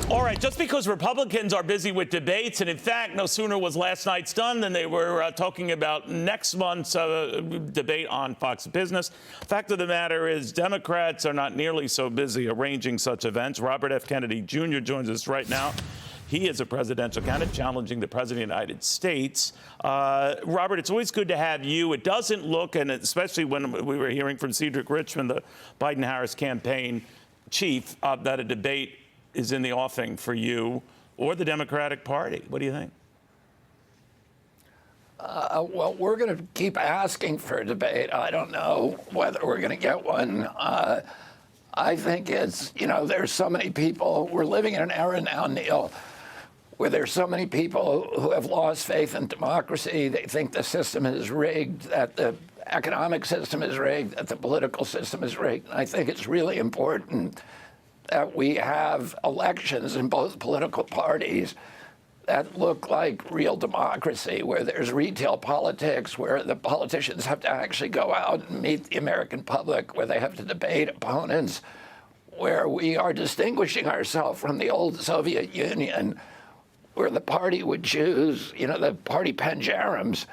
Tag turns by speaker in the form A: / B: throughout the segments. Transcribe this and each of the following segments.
A: All right, just because Republicans are busy with debates, and in fact, no sooner was last night's done than they were talking about next month's debate on Fox Business. Fact of the matter is, Democrats are not nearly so busy arranging such events. Robert F. Kennedy Jr. joins us right now. He is a presidential candidate challenging the President of the United States. Robert, it's always good to have you. It doesn't look, and especially when we were hearing from Cedric Richmond, the Biden-Harris campaign chief, that a debate is in the offing for you or the Democratic Party. What do you think?
B: Well, we're going to keep asking for a debate. I don't know whether we're going to get one. I think it's, there's so many people. We're living in an era now, Neil, where there's so many people who have lost faith in democracy. They think the system is rigged, that the economic system is rigged, that the political system is rigged. And I think it's really important that we have elections in both political parties that look like real democracy, where there's retail politics, where the politicians have to actually go out and meet the American public, where they have to debate opponents, where we are distinguishing ourselves from the old Soviet Union, where the party would choose, the party pangerums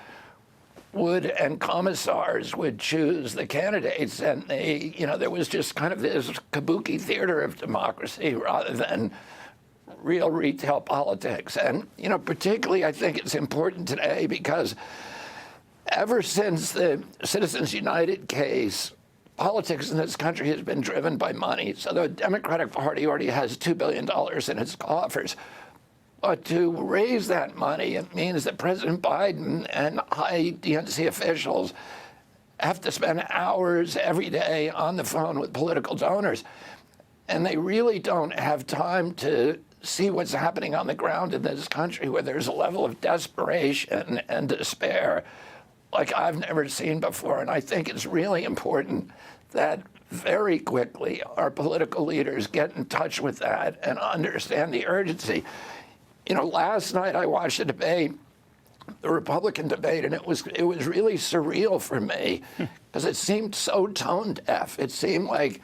B: and commissars would choose the candidates, and there was just kind of this kabuki theater of democracy rather than real retail politics. And, particularly I think it's important today because ever since the Citizens United case, politics in this country has been driven by money. So the Democratic Party already has $2 billion in its coffers. But to raise that money, it means that President Biden and high DNC officials have to spend hours every day on the phone with political donors. And they really don't have time to see what's happening on the ground in this country, where there's a level of desperation and despair like I've never seen before. And I think it's really important that very quickly our political leaders get in touch with that and understand the urgency. Last night I watched a debate, the Republican debate, and it was really surreal for me because it seemed so tone deaf. It seemed like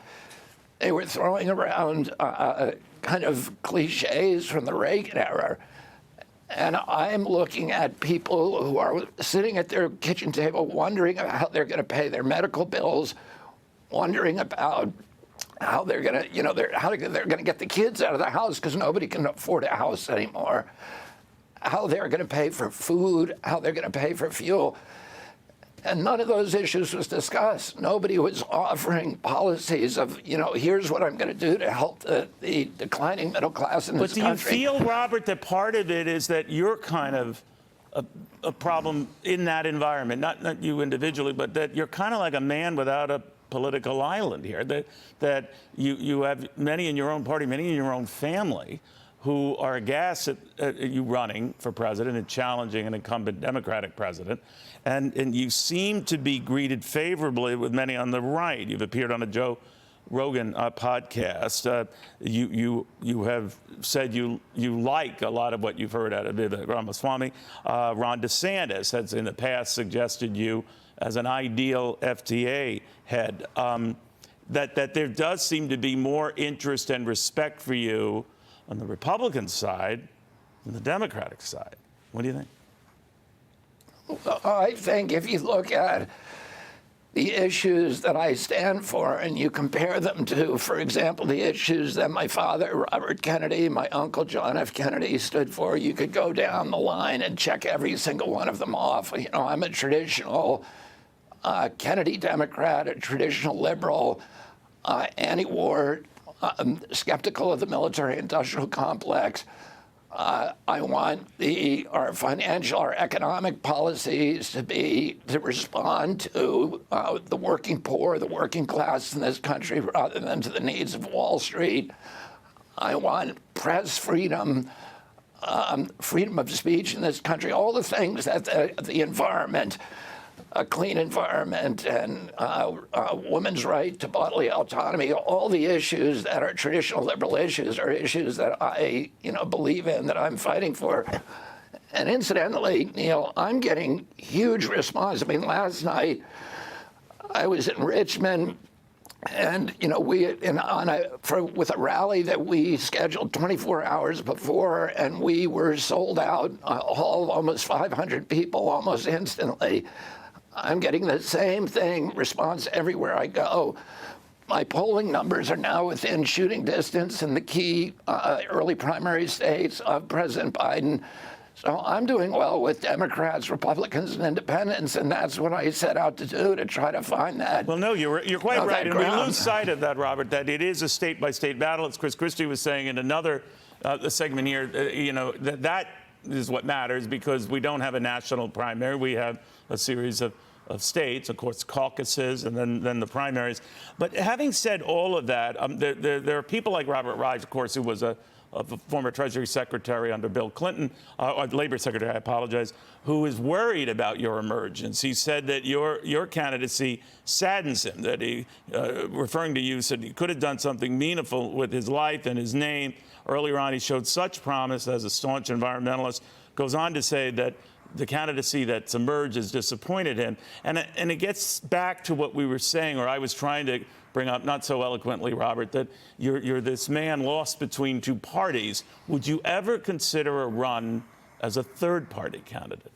B: they were throwing around kind of cliches from the Reagan era. And I'm looking at people who are sitting at their kitchen table wondering about how they're going to pay their medical bills, wondering about how they're going to, how they're going to get the kids out of the house because nobody can afford a house anymore, how they're going to pay for food, how they're going to pay for fuel. And none of those issues was discussed. Nobody was offering policies of, here's what I'm going to do to help the declining middle class in this country.
A: But do you feel, Robert, that part of it is that you're kind of a problem in that environment, not you individually, but that you're kind of like a man without a political island here, that you have many in your own party, many in your own family who are aghast at you running for president and challenging an incumbent Democratic president. And you seem to be greeted favorably with many on the right. You've appeared on a Joe Rogan podcast. You have said you like a lot of what you've heard out of Vivek Ramaswamy. Ron DeSantis has in the past suggested you as an ideal FTA head. That there does seem to be more interest and respect for you on the Republican side than the Democratic side. What do you think?
B: I think if you look at the issues that I stand for and you compare them to, for example, the issues that my father, Robert Kennedy, my uncle, John F. Kennedy, stood for, you could go down the line and check every single one of them off. I'm a traditional Kennedy Democrat, a traditional liberal, anti-war, skeptical of the military-industrial complex. I want our economic policies to respond to the working poor, the working class in this country, rather than to the needs of Wall Street. I want press freedom, freedom of speech in this country, all the things that the environment, a clean environment, and a woman's right to bodily autonomy, all the issues that are traditional liberal issues are issues that I, believe in, that I'm fighting for. And incidentally, Neil, I'm getting huge response. I mean, last night I was in Richmond And with a rally that we scheduled 24 hours before, and we were sold out, almost 500 people almost instantly. I'm getting the same response everywhere I go. My polling numbers are now within shooting distance in the key early primary states of President Biden. So I'm doing well with Democrats, Republicans, and independents, and that's what I set out to do, to try to find that.
A: Well, no, you're quite right, and we
B: ground.
A: lose sight of that, Robert, that it is a state-by-state battle. As Chris Christie was saying in another segment here, that is what matters, because we don't have a national primary. We have a series of states, of course, caucuses, and then the primaries. But having said all of that, there are people like Robert Reich, of course, who was a former Treasury Secretary under Bill Clinton, or Labor Secretary, I apologize, who is worried about your emergence. He said that your candidacy saddens him, that he, referring to you, said he could have done something meaningful with his life and his name. Earlier on, he showed such promise as a staunch environmentalist. Goes on to say that the candidacy that's emerged has disappointed him. And it gets back to what we were saying, or I was trying to bring up, not so eloquently, Robert, that you're this man lost between two parties. Would you ever consider a run as a third-party candidate?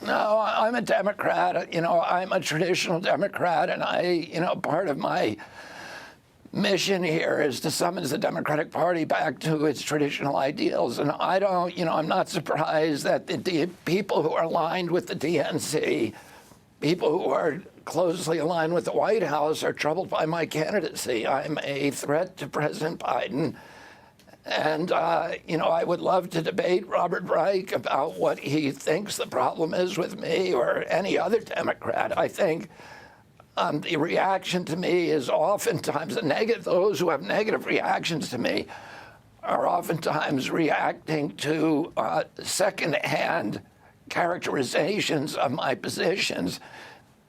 B: No, I'm a Democrat. I'm a traditional Democrat, and part of my mission here is to summons the Democratic Party back to its traditional ideals. And I'm not surprised that the people who are aligned with the DNC, people who are closely aligned with the White House, are troubled by my candidacy. I'm a threat to President Biden. And, I would love to debate Robert Reich about what he thinks the problem is with me or any other Democrat. I think the reaction to me is oftentimes negative. Those who have negative reactions to me are oftentimes reacting to second-hand characterizations of my positions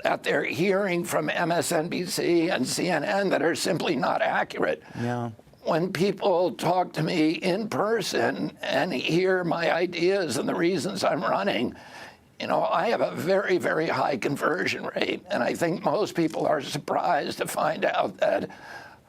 B: that they're hearing from MSNBC and CNN that are simply not accurate.
A: Yeah.
B: When people talk to me in person and hear my ideas and the reasons I'm running, I have a very, very high conversion rate. And I think most people are surprised to find out that,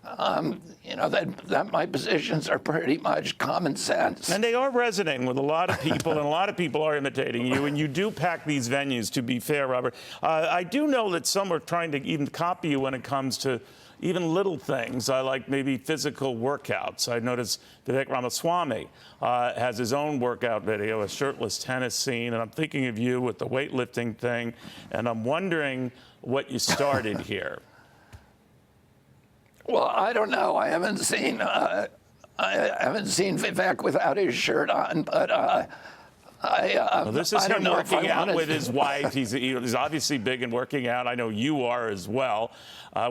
B: that my positions are pretty much common sense.
A: And they are resonating with a lot of people, and a lot of people are imitating you. And you do pack these venues, to be fair, Robert. I do know that some are trying to even copy you when it comes to even little things, like maybe physical workouts. I noticed Vivek Ramaswamy has his own workout video, a shirtless tennis scene, and I'm thinking of you with the weightlifting thing, and I'm wondering what you started here.
B: Well, I don't know. I haven't seen Vivek without his shirt on, but
A: well, this is him working out with his wife. He's obviously big in working out. I know you are as well.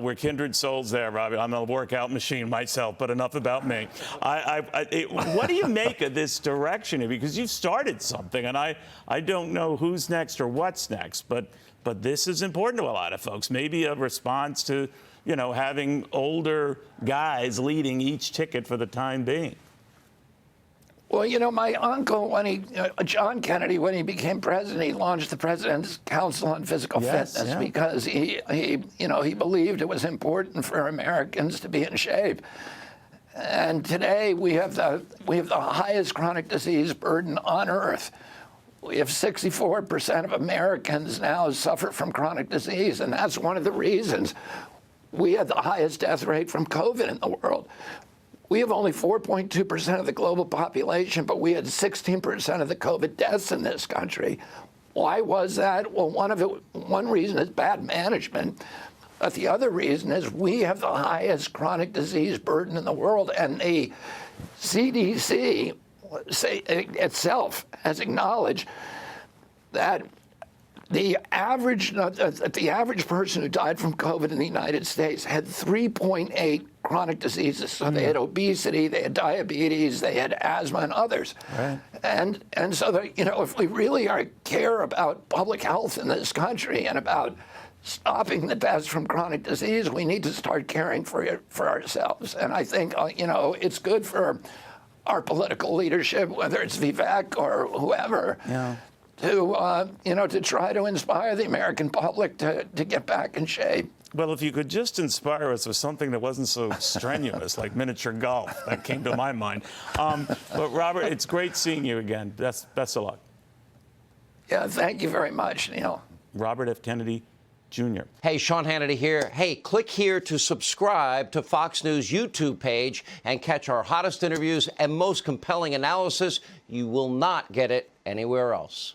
A: We're kindred souls there, Robbie. I'm a workout machine myself, but enough about me. What do you make of this direction here? Because you've started something, and I don't know who's next or what's next, but this is important to a lot of folks. Maybe a response to, having older guys leading each ticket for the time being.
B: Well, my uncle, John Kennedy, when he became president, he launched the President's Council on Physical Fitness because he believed it was important for Americans to be in shape. And today we have the highest chronic disease burden on earth. We have 64% of Americans now suffer from chronic disease, and that's one of the reasons we have the highest death rate from COVID in the world. We have only 4.2% of the global population, but we had 16% of the COVID deaths in this country. Why was that? Well, one reason is bad management. But the other reason is we have the highest chronic disease burden in the world. And the CDC itself has acknowledged that the average person who died from COVID in the United States had 3.8 chronic diseases. So they had obesity, they had diabetes, they had asthma, and others. Right. And so if we really care about public health in this country and about stopping the deaths from chronic disease, we need to start caring for ourselves. And I think it's good for our political leadership, whether it's Vivek or whoever. Yeah. To try to inspire the American public to get back in shape.
A: Well, if you could just inspire us with something that wasn't so strenuous, like miniature golf, that came to my mind. But Robert, it's great seeing you again. Best of luck.
B: Yeah, thank you very much, Neil.
A: Robert F. Kennedy Jr.
C: Hey, Sean Hannity here. Hey, click here to subscribe to Fox News YouTube page and catch our hottest interviews and most compelling analysis. You will not get it anywhere else.